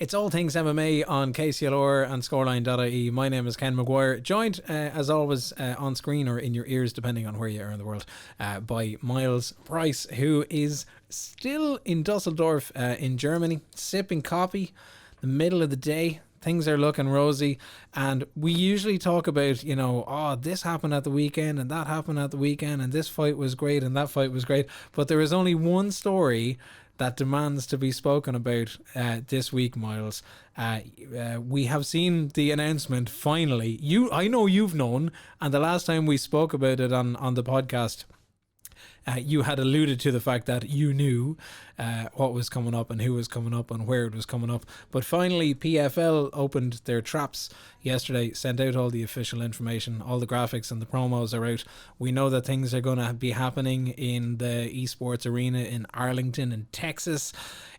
It's all things MMA on KCLR and scoreline.ie. My name is Ken McGuire, joined as always on screen or in your ears, depending on where you are in the world, by Myles Price, who is still in Dusseldorf in Germany, sipping coffee, the middle of the day. Things are looking rosy, and we usually talk about, this happened at the weekend and that happened at the weekend and this fight was great and that fight was great, but there is only one story that demands to be spoken about this week, Myles. We have seen the announcement finally. I know you've known, and the last time we spoke about it on the podcast, you had alluded to the fact that you knew what was coming up and who was coming up and where it was coming up. But finally, PFL opened their traps yesterday, sent out all the official information, all the graphics and the promos are out. We know that things are going to be happening in the esports arena in Arlington in Texas.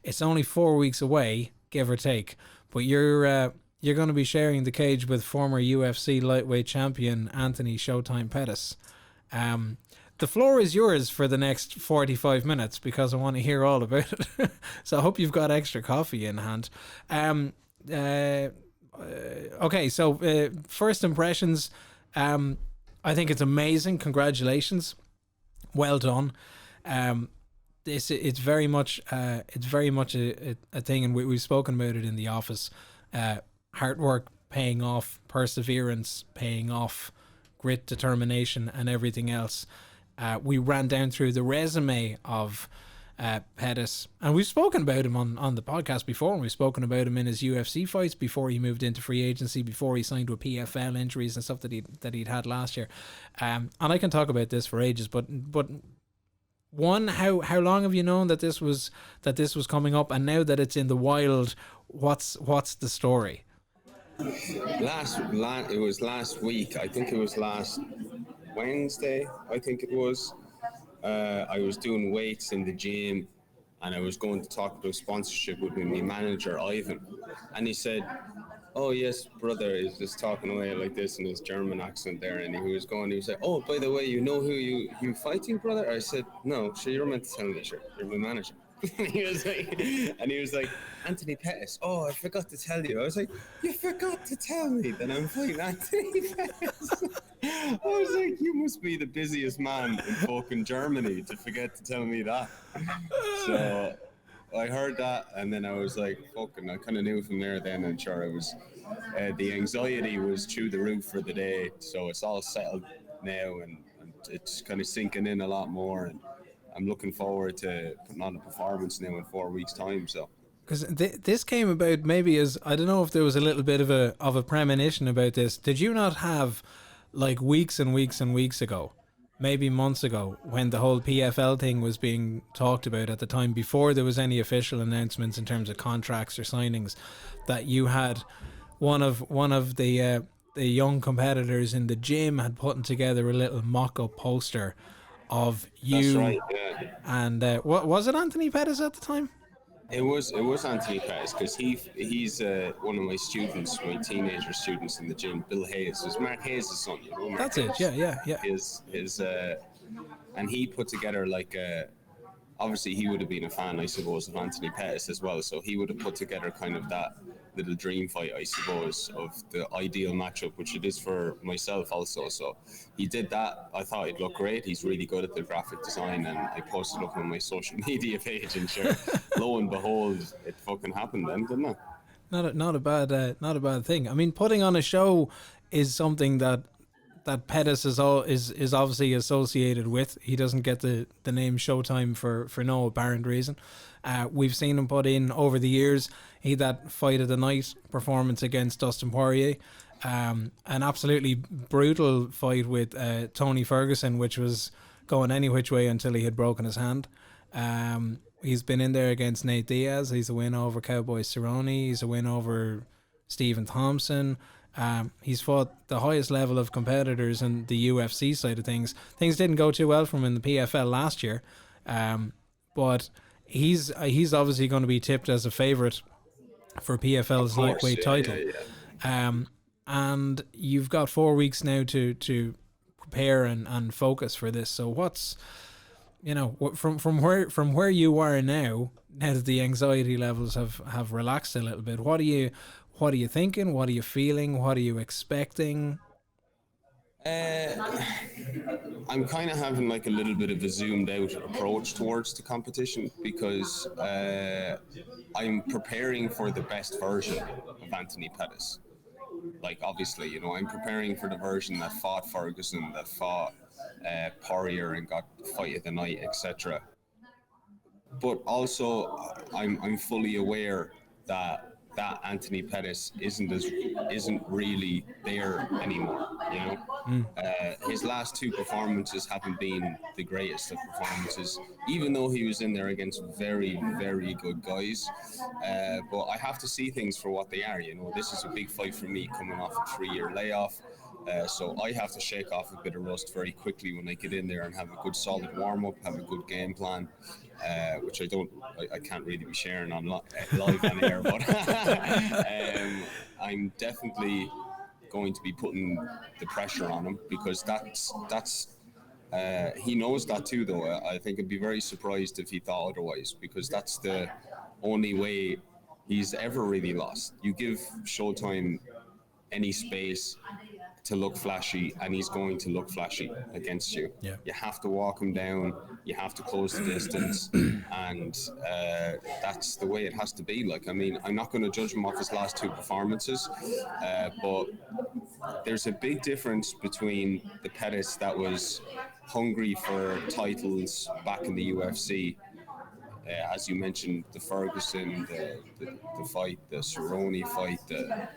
It's only 4 weeks away, give or take. But you're going to be sharing the cage with former UFC lightweight champion Anthony Showtime Pettis. The floor is yours for the next 45 minutes because I want to hear all about it. So I hope you've got extra coffee in hand. Okay, so first impressions. I think it's amazing. Congratulations. Well done. It's very much a thing, and we've spoken about it in the office. Hard work paying off, perseverance paying off, grit, determination, and everything else. We ran down through the resume of Pettis, and we've spoken about him on the podcast before, and we've spoken about him in his UFC fights before he moved into free agency, before he signed with PFL, injuries and stuff that he'd had last year. And I can talk about this for ages, but one, how long have you known that this was coming up, and now that it's in the wild, what's the story? It was last week. I think it was last Wednesday, I think it was. I was doing weights in the gym, and I was going to talk about sponsorship with my manager Ivan, and he said, "Oh yes, brother," is just talking away like this in his German accent there, and he was like, "Oh, by the way, you know who you fighting, brother?" I said, "No, sure, you're meant to tell me, sure, you're my manager." He was like, "Anthony Pettis." "Oh, I forgot to tell you." I was like, "You forgot to tell me that I'm fighting Anthony Pettis?" I was like, "You must be the busiest man in fucking Germany to forget to tell me that." So I heard that, and then I was like, fucking, I kind of knew from there then, and sure, it was, the anxiety was through the roof for the day, so it's all settled now, and it's kind of sinking in a lot more, and I'm looking forward to putting on a performance now in 4 weeks' time. So, because this came about maybe as, I don't know if there was a little bit of a premonition about this. Did you not have like weeks and weeks and weeks ago, maybe months ago, when the whole PFL thing was being talked about at the time, before there was any official announcements in terms of contracts or signings, that you had one of the young competitors in the gym had put together a little mock-up poster of you? That's right, yeah. And what was it, Anthony Pettis at the time? It was Anthony Pettis, because he's one of my students, my teenager students in the gym. Bill Hayes, it was Mark Hayes' son. You know, Mark That's Hayes. it. Yeah. And he put together obviously he would have been a fan, I suppose, of Anthony Pettis as well. So he would have put together kind of that little dream fight, I suppose, of the ideal matchup, which it is for myself also. So he did that. I thought he'd look great. He's really good at the graphic design, and I posted up on my social media page, and sure, lo and behold, it fucking happened then, didn't it? Not a bad thing. I mean, putting on a show is something that Pettis is obviously associated with. He doesn't get the name Showtime for no apparent reason. We've seen him put in over the years. He that fight of the night performance against Dustin Poirier, an absolutely brutal fight with Tony Ferguson, which was going any which way until he had broken his hand. He's been in there against Nate Diaz. He's a win over Cowboy Cerrone. He's a win over Stephen Thompson. He's fought the highest level of competitors in the UFC side of things. Things didn't go too well for him in the PFL last year, but he's obviously going to be tipped as a favourite for PFL's lightweight title. Yeah. And you've got 4 weeks now to prepare and focus for this. So you know, from where you are now, now that the anxiety levels have relaxed a little bit, what are you thinking? What are you feeling? What are you expecting? Uh, I'm kind of having like a little bit of a zoomed out approach towards the competition because I'm preparing for the best version of Anthony Pettis. Like obviously, you know, I'm preparing for the version that fought Ferguson, that fought Poirier and got fight of the night, etc. But also, I'm fully aware that Anthony Pettis isn't really there anymore. You know, Mm. his last two performances haven't been the greatest of performances, even though he was in there against very good guys. But I have to see things for what they are. You know, this is a big fight for me coming off a 3-year layoff. So I have to shake off a bit of rust very quickly when I get in there and have a good solid warm up, have a good game plan, which I can't really be sharing on live on air, but I'm definitely going to be putting the pressure on him because that's he knows that too. Though I think I'd be very surprised if he thought otherwise because that's the only way he's ever really lost. You give Showtime any space to look flashy, and he's going to look flashy against you. Yeah. You have to walk him down. You have to close the distance, and that's the way it has to be. Like, I mean, I'm not going to judge him off his last two performances, but there's a big difference between the Pettis that was hungry for titles back in the UFC. As you mentioned, the Ferguson, the fight, the Cerrone fight, the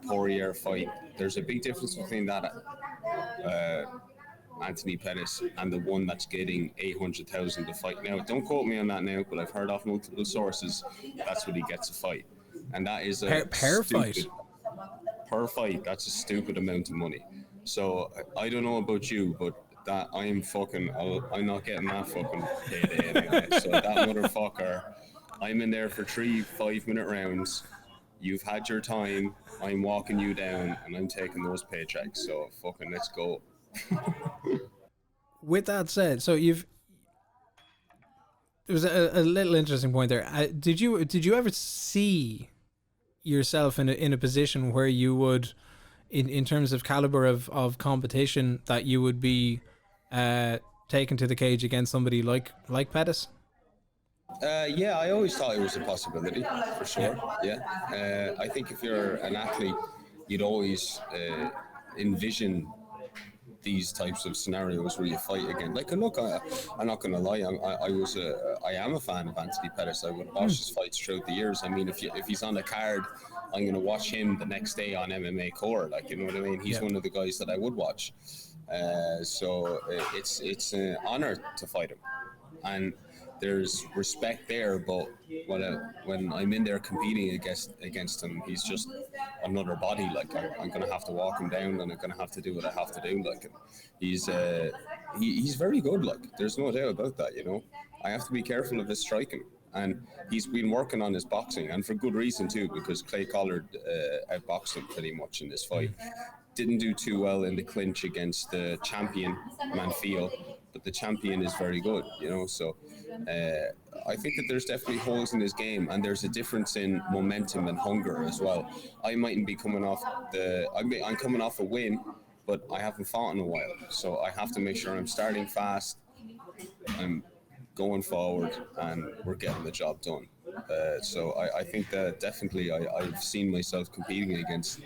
Poirier fight. There's a big difference between that Anthony Pettis and the one that's getting 800,000 to fight. Now, don't quote me on that now, but I've heard off multiple sources that's what he gets a fight, and that is a Per stupid fight. per fight. That's a stupid amount of money. So I don't know about you, but that I'm not getting that fucking payday anyway. So that motherfucker, I'm in there for 3 5-minute rounds. You've had your time. I'm walking you down, and I'm taking those paychecks. So fucking let's go. With that said, so you've there was a little interesting point there. Did you ever see yourself in a position where you would, in terms of caliber of competition, that you would be taken to the cage against somebody like Pettis? Yeah, I always thought it was a possibility for sure. Yeah, I think if you're an athlete, you'd always envision these types of scenarios where you fight again. Like, look, I'm not going to lie. I am a fan of Anthony Pettis. I would watch his fights throughout the years. I mean, if he's on the card, I'm going to watch him the next day on MMA Core. Like, you know what I mean? He's one of the guys that I would watch. So it's an honor to fight him, and there's respect there. But when I'm in there competing against him, he's just another body. Like, I'm gonna have to walk him down, and I'm gonna have to do what I have to do. Like, he's very good. Like, there's no doubt about that. You know, I have to be careful of his striking. And he's been working on his boxing, and for good reason too, because Clay Collard outboxed him pretty much in this fight. Didn't do too well in the clinch against the champion Manfio, but the champion is very good, you know. So I think that there's definitely holes in his game, and there's a difference in momentum and hunger as well. I mightn't be coming off I'm coming off a win, but I haven't fought in a while, so I have to make sure I'm starting fast. I'm going forward, and we're getting the job done. So I think that definitely I've seen myself competing against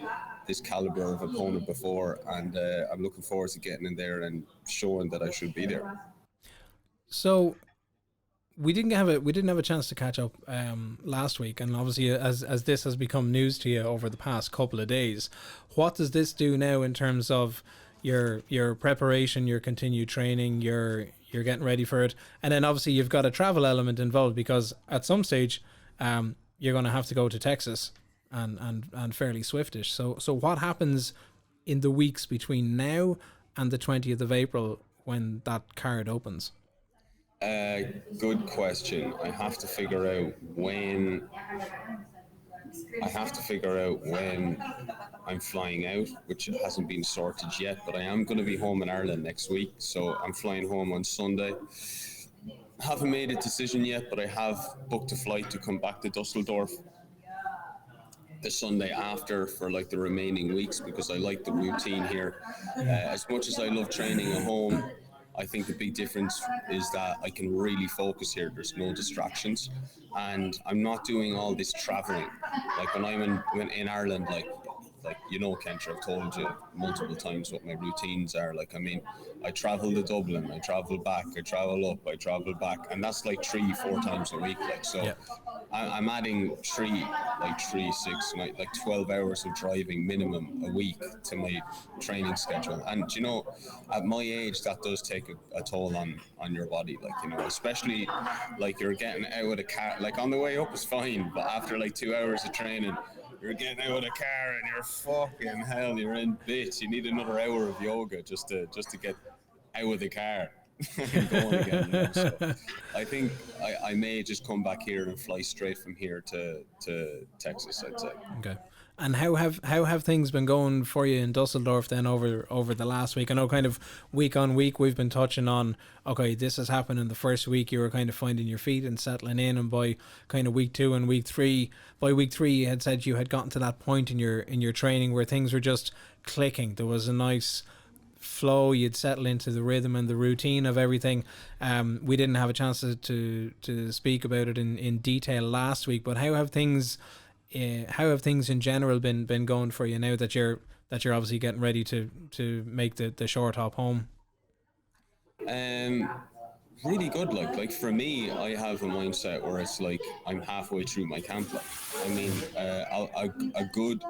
this caliber of opponent before, and I'm looking forward to getting in there and showing that I should be there. So we didn't have a chance to catch up last week, and obviously as this has become news to you over the past couple of days, what does this do now in terms of your preparation, your continued training, you're getting ready for it, and then obviously you've got a travel element involved because at some stage you're going to have to go to Texas and fairly swiftish. So what happens in the weeks between now and the 20th of April when that card opens? Good question. I have to figure out when I have to figure out when I'm flying out, which hasn't been sorted yet, but I am going to be home in Ireland next week, so I'm flying home on Sunday. Haven't made a decision yet, but I have booked a flight to come back to Dusseldorf the Sunday after for like the remaining weeks, because I like the routine here. As much as I love training at home, I think the big difference is that I can really focus here. There's no distractions, and I'm not doing all this traveling. Like when I'm in Ireland, like you know, Kent, I've told you multiple times what my routines are. Like, I mean, I travel to Dublin, I travel back, I travel up, I travel back, and that's like 3-4 times a week. Like, so I'm adding 12 hours of driving minimum a week to my training schedule. And you know, at my age, that does take a toll on your body. Like, you know, especially like you're getting out of the car. Like on the way up is fine, but after like 2 hours of training, you're getting out of the car and you're fucking hell. You're in bits. You need another hour of yoga just to get out of the car and going again. You know? So I think I may just come back here and fly straight from here to Texas, I'd say. Okay. And how have things been going for you in Dusseldorf then over the last week? I know kind of week on week we've been touching on, okay, this has happened in the first week, you were kind of finding your feet and settling in, and by kind of week 2 and week 3, by week 3 you had said you had gotten to that point in your training where things were just clicking. There was a nice flow, you'd settle into the rhythm and the routine of everything. We didn't have a chance to speak about it in detail last week, but how have things in general been going for you now that you're obviously getting ready to make the short hop home? Really good. Like for me, I have a mindset where it's like I'm halfway through my camp. Like, I mean, a good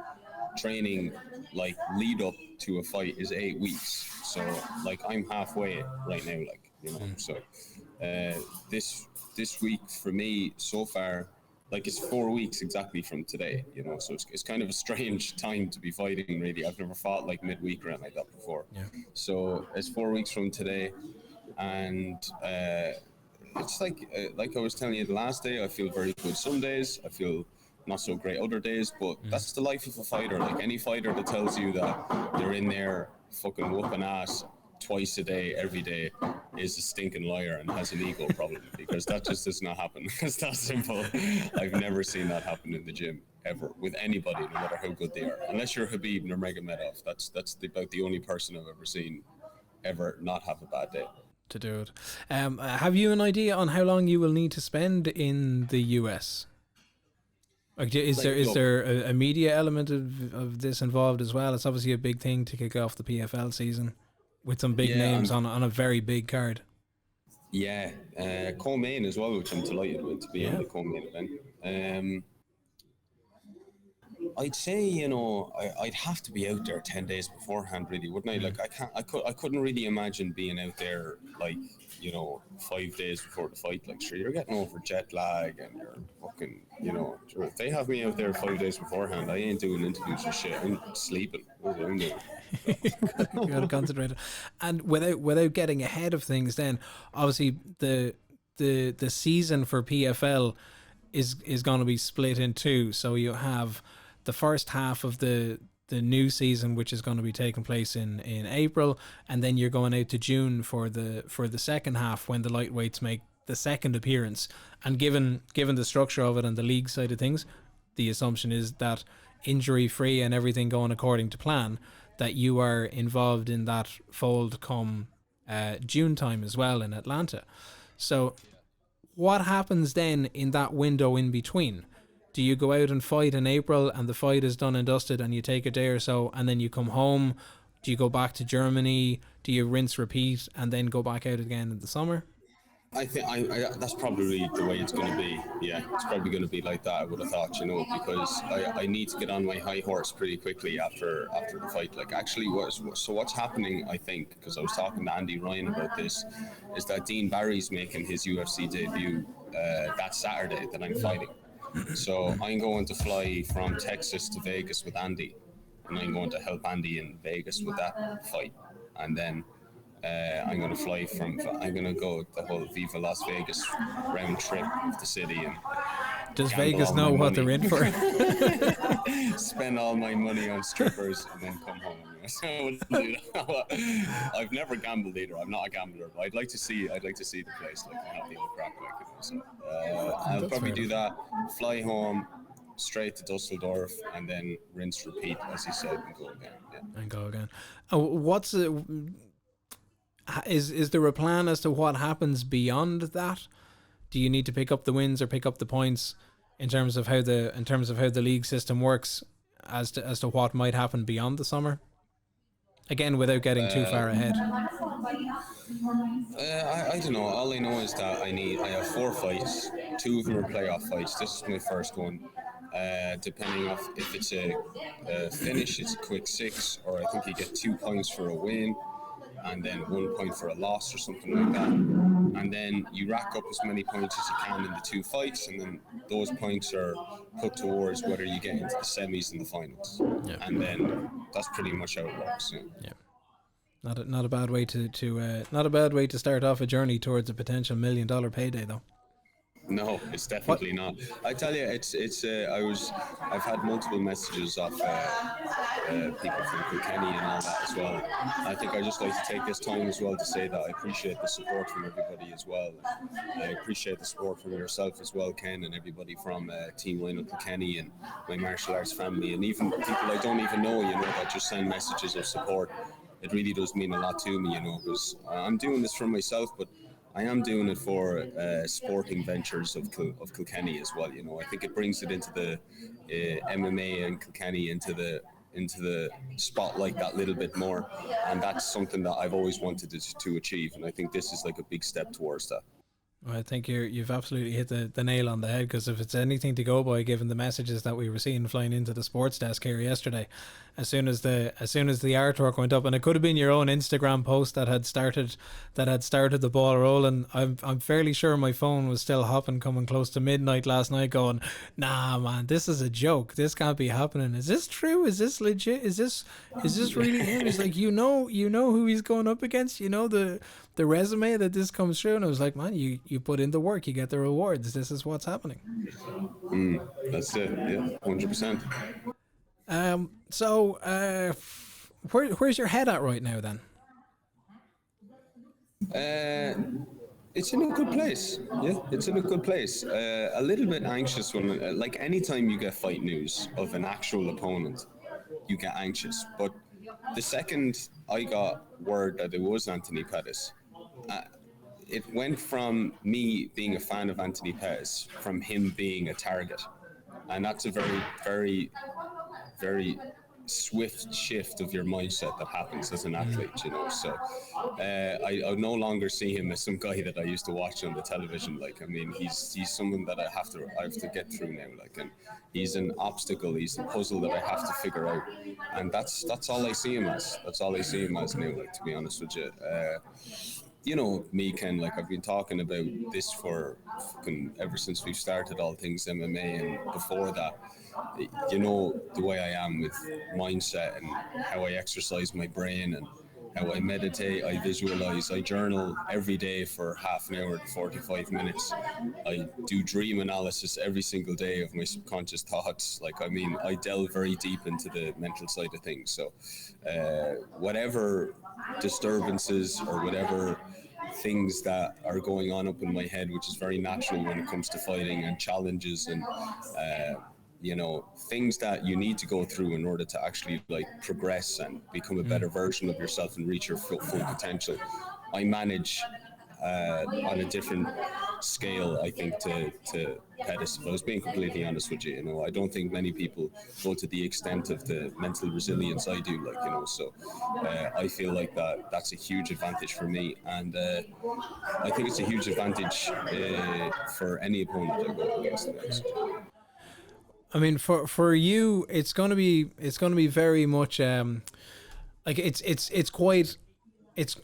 training like lead up to a fight is 8 weeks. So like I'm halfway right now. Like, you know. So this week for me so far, like it's 4 weeks exactly from today, you know, so it's kind of a strange time to be fighting, really. I've never fought like midweek or anything like that before. Yeah. So it's 4 weeks from today, and it's like I was telling you the last day, I feel very good some days, I feel not so great other days, but that's the life of a fighter. Like any fighter that tells you that they're in there fucking whooping ass twice a day, every day, is a stinking liar and has an ego problem, because that just does not happen. It's that simple. I've never seen that happen in the gym ever with anybody, no matter how good they are. Unless you're Khabib Nurmagomedov, that's about the only person I've ever seen ever not have a bad day. To do it. Have you an idea on how long you will need to spend in the US? Like, is there a media element of this involved as well? It's obviously a big thing to kick off the PFL season with some big names on a very big card. Yeah, co-main as well, which I'm delighted with, to be in the co-main event. I'd say, you know, I'd have to be out there 10 days beforehand, really, wouldn't I? Like, I couldn't really imagine being out there, like, you know, 5 days before the fight. Like, sure, you're getting over jet lag and you're fucking, you know, sure, if they have me out there 5 days beforehand, I ain't doing interviews and shit. I'm sleeping. What am I doing? You gotta concentrate. And without getting ahead of things, then obviously the season for PFL is going to be split in two. So you have the first half of the new season, which is going to be taking place in April, and then you're going out to June for the second half, when the lightweights make the second appearance. And given the structure of it and the league side of things, the assumption is that injury free and everything going according to plan, that you are involved in that fold come June time as well in Atlanta. So what happens then in that window in between? Do you go out and fight in April and the fight is done and dusted and you take a day or so and then you come home? Do you go back to Germany? Do you rinse, repeat, and then go back out again in the summer? I think that's probably the way it's going to be. Yeah, it's probably going to be like that, I would have thought, you know, because I need to get on my high horse pretty quickly after the fight. Like, actually, what's happening, I think, because I was talking to Andy Ryan about this, is that Dean Barry's making his UFC debut that Saturday that I'm fighting. So I'm going to fly from Texas to Vegas with Andy, and I'm going to help Andy in Vegas with that fight. And then I'm going to go the whole Viva Las Vegas round trip of the city and Does gamble Vegas all know my what they're money. in for? Spend all my money on strippers and then come home. So I wouldn't do that. I've never gambled either. I'm not a gambler, but I'd like to see the place, like, and have the old crack, like, you know. So I'll That's probably fair do enough. that. Fly home, straight to Dusseldorf, and then rinse, repeat, as he said, and go again. Yeah. And go again. What's is there a plan as to what happens beyond that? Do you need to pick up the wins or pick up the points in terms of how the league system works as to what might happen beyond the summer? Again, without getting too far ahead. I don't know. All I know is that I have 4 fights. 2 of them are playoff fights. This is my first one. Depending on if it's a finish, it's a quick 6, or I think you get 2 points for a win, and then 1 point for a loss or something like that. And then you rack up as many points as you can in the 2 fights, and then those points are put towards whether you get into the semis and the finals. Yeah. And then that's pretty much how it works. Yeah. Not a bad way to start off a journey towards a potential $1 million payday, though. No, it's definitely not. I tell you, I've had multiple messages of people from Kilkenny and all that as well. I think I just like to take this time as well to say that I appreciate the support from everybody as well. I appreciate the support from yourself as well, Ken, and everybody from Team Ryano Kilkenny and my martial arts family, and even people I don't even know, you know, that just send messages of support. It really does mean a lot to me, you know, because I'm doing this for myself, but I am doing it for sporting ventures of Kilkenny as well. You know, I think it brings it into the MMA and Kilkenny into the spotlight that little bit more, and that's something that I've always wanted to achieve. And I think this is like a big step towards that. Well, I think you've absolutely hit the nail on the head, because if it's anything to go by, given the messages that we were seeing flying into the sports desk here yesterday, as soon as the artwork went up, and it could have been your own Instagram post that had started the ball rolling. I'm fairly sure my phone was still hopping, coming close to midnight last night, going, "Nah, man, this is a joke. This can't be happening. Is this true? Is this legit? Is this really him?" He's like, you know who he's going up against. You know the resume that this comes through. And I was like, man, you put in the work, you get the rewards. This is what's happening. That's it. Yeah, 100%. So where's your head at right now then? It's in a good place. Yeah, it's in a good place. A little bit anxious when, like, anytime you get fight news of an actual opponent, you get anxious. But the second I got word that it was Anthony Pettis, it went from me being a fan of Anthony Pettis, from him being a target. And that's a very, very, very swift shift of your mindset that happens as an athlete, you know. So I no longer see him as some guy that I used to watch on the television. Like, I mean, he's someone that I have to get through now. Like, and he's an obstacle, he's a puzzle that I have to figure out, and that's all I see him as. That's all I see him as now. Like, to be honest with you. You know me, Ken, like, I've been talking about this for ever since we've started All Things MMA, and before that, you know, the way I am with mindset and how I exercise my brain and how I meditate, I visualize, I journal every day for half an hour to 45 minutes. I do dream analysis every single day of my subconscious thoughts. Like, I mean, I delve very deep into the mental side of things. So whatever disturbances or whatever things that are going on up in my head, which is very natural when it comes to fighting and challenges and you know, things that you need to go through in order to actually, like, progress and become a better version of yourself and reach your full potential. I manage on a different scale, I think, to Pettis. If I was being completely honest with you, you know, I don't think many people go to the extent of the mental resilience I do, like, you know. So I feel like that's a huge advantage for me, and I think it's a huge advantage for any opponent I go against next. I mean, for you, it's going to be very much like it's quite. It's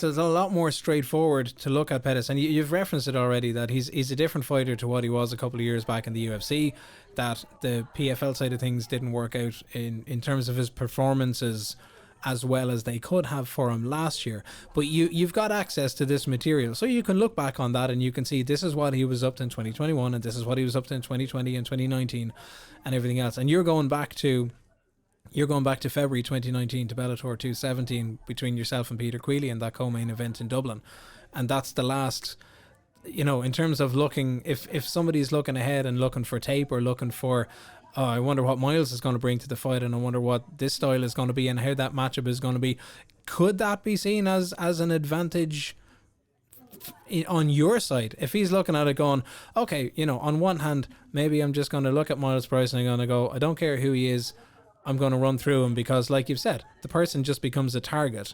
a lot more straightforward to look at Pettis, and you've referenced it already, that he's a different fighter to what he was a couple of years back in the UFC. That the PFL side of things didn't work out in terms of his performances as well as they could have for him last year. But you've got access to this material, so you can look back on that and you can see this is what he was up to in 2021 and this is what he was up to in 2020 and 2019 and everything else. And you're going back to February 2019 to Bellator 217 between yourself and Peter Queally in that co-main event in Dublin. And that's the last, in terms of looking, if somebody's looking ahead and looking for tape or looking for, oh, I wonder what Myles is going to bring to the fight and I wonder what this style is going to be and how that matchup is going to be, could that be seen as an advantage on your side? If he's looking at it going, okay, on one hand, maybe I'm just going to look at Myles Price and I'm going to go, I don't care who he is, I'm going to run through him, because like you've said, the person just becomes a target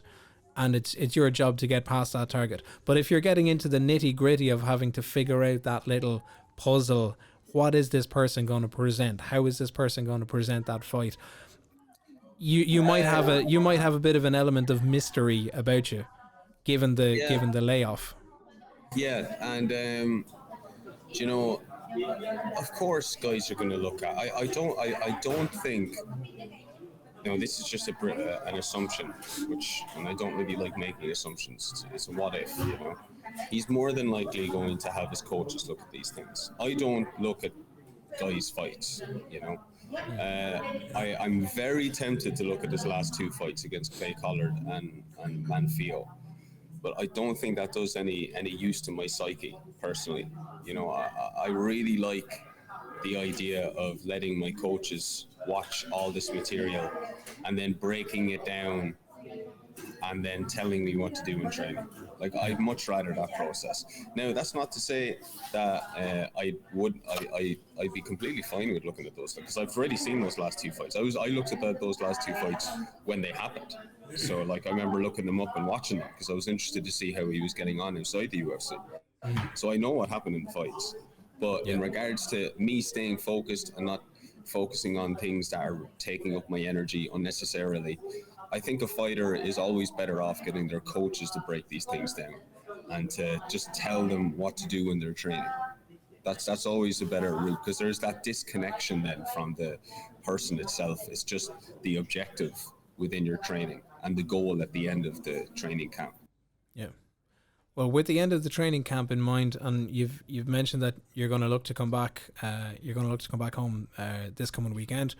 and it's your job to get past that target. But if you're getting into the nitty gritty of having to figure out that little puzzle, what is this person going to present? How is this person going to present that fight? You might have a bit of an element of mystery about you, given the layoff. Yeah, and of course, guys are going to look at. I don't think. This is just an assumption, and I don't really like making assumptions. It's a what if, He's more than likely going to have his coaches look at these things. I don't look at guys' fights, I'm very tempted to look at his last two fights against Clay Collard and Manfio, but I don't think that does any use to my psyche personally. I really like the idea of letting my coaches watch all this material and then breaking it down and then telling me what to do in training. Like, I'd much rather that process. Now, that's not to say that I'd be completely fine with looking at those, because I've already seen those last two fights. I looked at those last two fights when they happened. So, I remember looking them up and watching them because I was interested to see how he was getting on inside the UFC. So I know what happened in the fights. But in regards to me staying focused and not focusing on things that are taking up my energy unnecessarily, I think a fighter is always better off getting their coaches to break these things down and to just tell them what to do in their training. That's always a better route, because there's that disconnection then from the person itself. It's just the objective within your training and the goal at the end of the training camp. Yeah. Well, with the end of the training camp in mind, and you've mentioned that you're going to look to come back. You're going to look to come back home this coming weekend.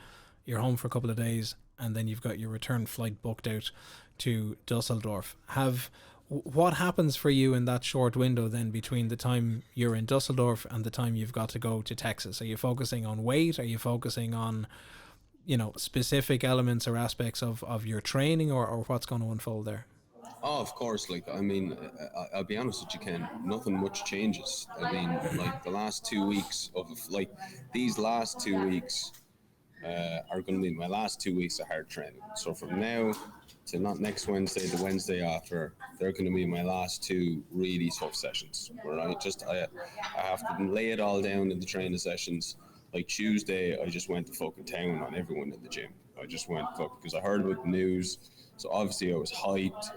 You're home for a couple of days, and then you've got your return flight booked out to Dusseldorf. What happens for you in that short window then between the time you're in Dusseldorf and the time you've got to go to Texas? Are you focusing on weight? Are you focusing on, specific elements or aspects of your training, or what's going to unfold there? Oh, of course. I'll be honest with you, Ken, nothing much changes. The last 2 weeks these last 2 weeks are going to be my last 2 weeks of hard training. So from now to not next Wednesday, the Wednesday after, they're going to be my last two really tough sessions, where I have to lay it all down in the training sessions. Like Tuesday, I just went to fucking town on everyone in the gym. I just went because I heard about the news. So obviously I was hyped.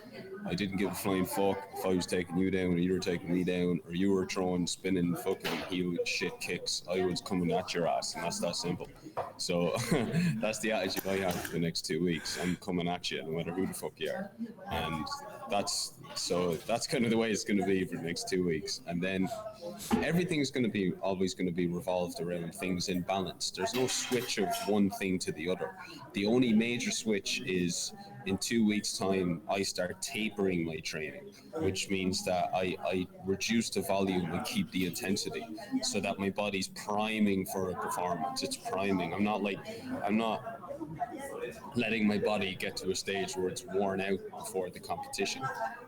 I didn't give a flying fuck if I was taking you down or you were taking me down or you were throwing spinning fucking heel shit kicks. I was coming at your ass, and that's that simple. So that's the attitude I have for the next 2 weeks. I'm coming at you no matter who the fuck you are. And that's kind of the way it's going to be for the next 2 weeks. And then everything's always going to be revolved around things in balance. There's no switch of one thing to the other. The only major switch is in 2 weeks' time, I start tapering my training, which means that I reduce the volume and keep the intensity so that my body's priming for a performance. It's priming. I'm not letting my body get to a stage where it's worn out before the competition.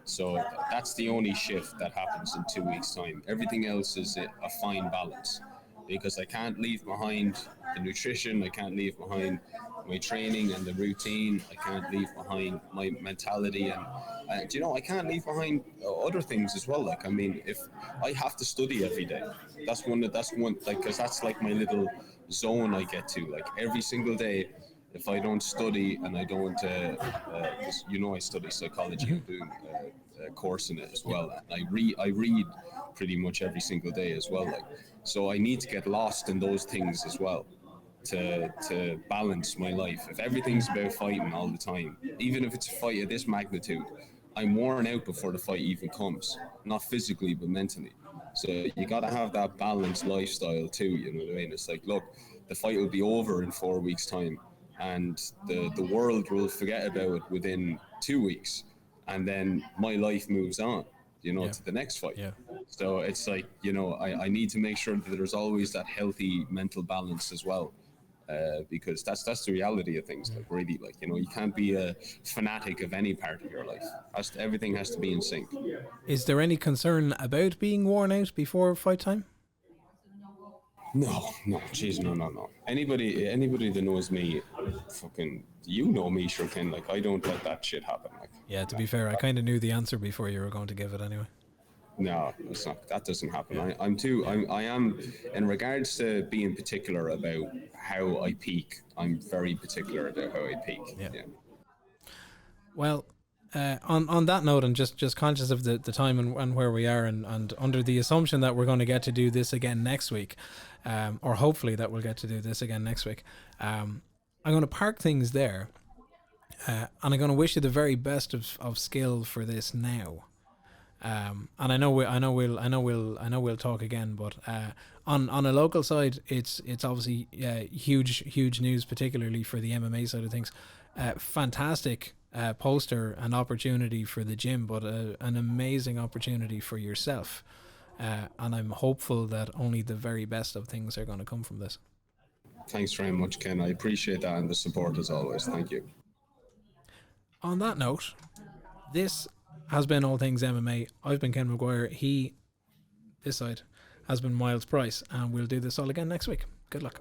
So that's the only shift that happens in 2 weeks' time. Everything else is a fine balance, because I can't leave behind the nutrition, I can't leave behind my training and the routine, I can't leave behind my mentality, and I can't leave behind other things as well. If I have to study every day, that's one because that's like my little zone I get to. Like every single day, if I don't study and I don't, I study psychology and doing a course in it as well. And I read pretty much every single day as well. So I need to get lost in those things as well. to balance my life. If everything's about fighting all the time, even if it's a fight of this magnitude, I'm worn out before the fight even comes. Not physically, but mentally. So you got to have that balanced lifestyle too. You know what I mean? It's like, look, the fight will be over in 4 weeks' time, and the world will forget about it within 2 weeks, and then my life moves on. To the next fight. Yeah. So it's like, I need to make sure that there's always that healthy mental balance as well. Because that's the reality of things. Like, really, like, you can't be a fanatic of any part of your life. Everything has to be in sync. Is there any concern about being worn out before fight time? No, jeez, no. Anybody that knows me, fucking, me, sure can. Like, I don't let that shit happen. Like, Yeah, to be fair, I kind of knew the answer before you were going to give it anyway. no, it's not. That doesn't happen. I am, in regards to being particular about how I peak. I'm very particular about how I peak. Yeah. Well, on that note, and just conscious of the time and where we are, and under the assumption that we're going to get to do this again next week, or hopefully that we'll get to do this again next week, I'm going to park things there, and I'm going to wish you the very best of skill for this now. And I know we'll talk again, but on a local side, it's obviously huge news, particularly for the MMA side of things. Fantastic poster and opportunity for the gym, but an amazing opportunity for yourself. And I'm hopeful that only the very best of things are going to come from this. Thanks very much, Ken. I appreciate that and the support as always. Thank you. On that note, this has been All Things MMA. I've been Ken McGuire. This side has been Myles Price, and we'll do this all again next week. Good luck.